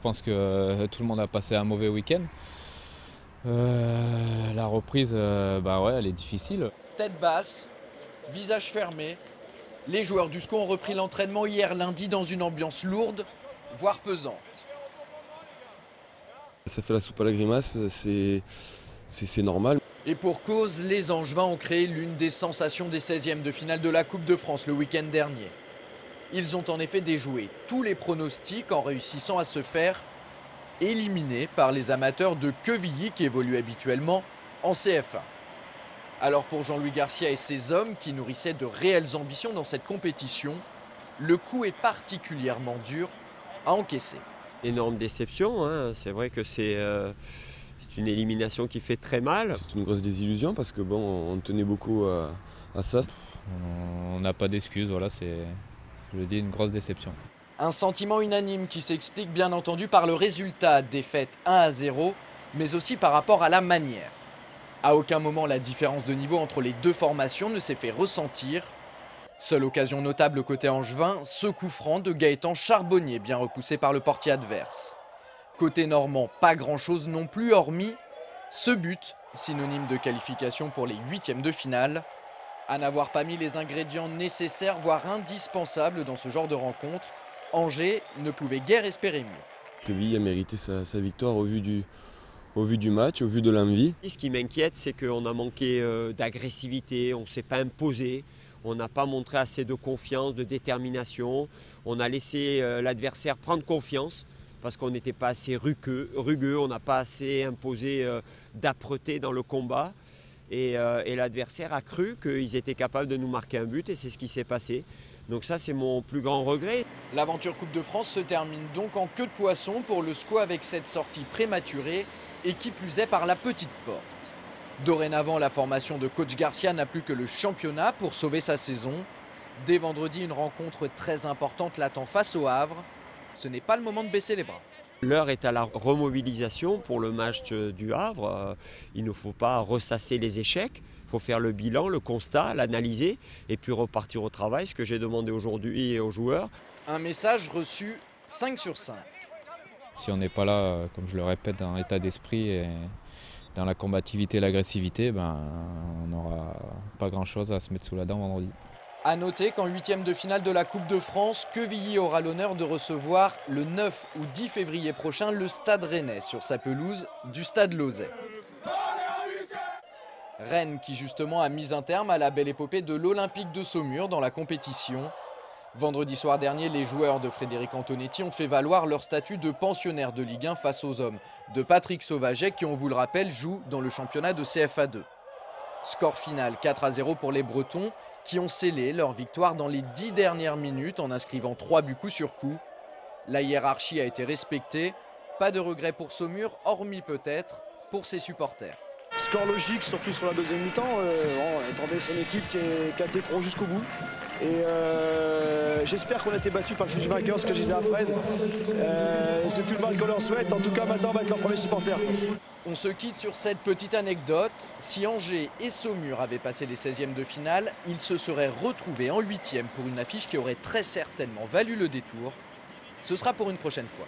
pense que tout le monde a passé un mauvais week-end. La reprise, ouais, elle est difficile. Tête basse, visage fermé, les joueurs du SCO ont repris l'entraînement hier lundi dans une ambiance lourde, voire pesante. Ça fait la soupe à la grimace, c'est normal. Et pour cause, les Angevins ont créé l'une des sensations des 16e de finale de la Coupe de France le week-end dernier. Ils ont en effet déjoué tous les pronostics en réussissant à se faire éliminer par les amateurs de Quevilly qui évoluent habituellement en CF1. Alors pour Jean-Louis Garcia et ses hommes qui nourrissaient de réelles ambitions dans cette compétition, le coup est particulièrement dur à encaisser. Énorme déception, hein. C'est vrai que c'est une élimination qui fait très mal. C'est une grosse désillusion parce que on tenait beaucoup à ça. On n'a pas d'excuses, voilà, c'est, je le dis, une grosse déception. Un sentiment unanime qui s'explique bien entendu par le résultat, défaite 1-0, mais aussi par rapport à la manière. À aucun moment la différence de niveau entre les deux formations ne s'est fait ressentir. Seule occasion notable côté angevin, ce coup franc de Gaëtan Charbonnier, bien repoussé par le portier adverse. Côté normand, pas grand-chose non plus, hormis ce but, synonyme de qualification pour les 8e de finale. À n'avoir pas mis les ingrédients nécessaires, voire indispensables dans ce genre de rencontre, Angers ne pouvait guère espérer mieux. Quevilly a mérité sa victoire au vu du match, au vu de l'envie. Ce qui m'inquiète, c'est qu'on a manqué d'agressivité, on ne s'est pas imposé, on n'a pas montré assez de confiance, de détermination. On a laissé l'adversaire prendre confiance parce qu'on n'était pas assez rugueux, on n'a pas assez imposé d'âpreté dans le combat. Et l'adversaire a cru qu'ils étaient capables de nous marquer un but et c'est ce qui s'est passé. Donc ça, c'est mon plus grand regret. L'aventure Coupe de France se termine donc en queue de poisson pour le SCO avec cette sortie prématurée et qui plus est par la petite porte. Dorénavant, la formation de coach Garcia n'a plus que le championnat pour sauver sa saison. Dès vendredi, une rencontre très importante l'attend face au Havre. Ce n'est pas le moment de baisser les bras. L'heure est à la remobilisation pour le match du Havre. Il ne faut pas ressasser les échecs. Il faut faire le bilan, le constat, l'analyser et puis repartir au travail, ce que j'ai demandé aujourd'hui aux joueurs. Un message reçu 5 sur 5. Si on n'est pas là, comme je le répète, dans l'état d'esprit et dans la combativité et l'agressivité, on n'aura pas grand-chose à se mettre sous la dent vendredi. A noter qu'en 8e de finale de la Coupe de France, Quevilly aura l'honneur de recevoir le 9 ou 10 février prochain le Stade Rennais sur sa pelouse du Stade Lauzet. Rennes qui justement a mis un terme à la belle épopée de l'Olympique de Saumur dans la compétition. Vendredi soir dernier, les joueurs de Frédéric Antonetti ont fait valoir leur statut de pensionnaire de Ligue 1 face aux hommes de Patrick Sauvaget qui, on vous le rappelle, joue dans le championnat de CFA2. Score final 4-0 pour les Bretons qui ont scellé leur victoire dans les 10 dernières minutes en inscrivant 3 buts coup sur coup. La hiérarchie a été respectée, pas de regret pour Saumur, hormis peut-être pour ses supporters. Score logique, surtout sur la deuxième mi-temps, attendait son équipe qui a été pro jusqu'au bout. Et j'espère qu'on a été battu par le futur vainqueur, ce que je disais à Fred. C'est tout le mal qu'on leur souhaite, en tout cas maintenant on va être leur premier supporter. On se quitte sur cette petite anecdote. Si Angers et Saumur avaient passé les 16e de finale, ils se seraient retrouvés en 8e pour une affiche qui aurait très certainement valu le détour. Ce sera pour une prochaine fois.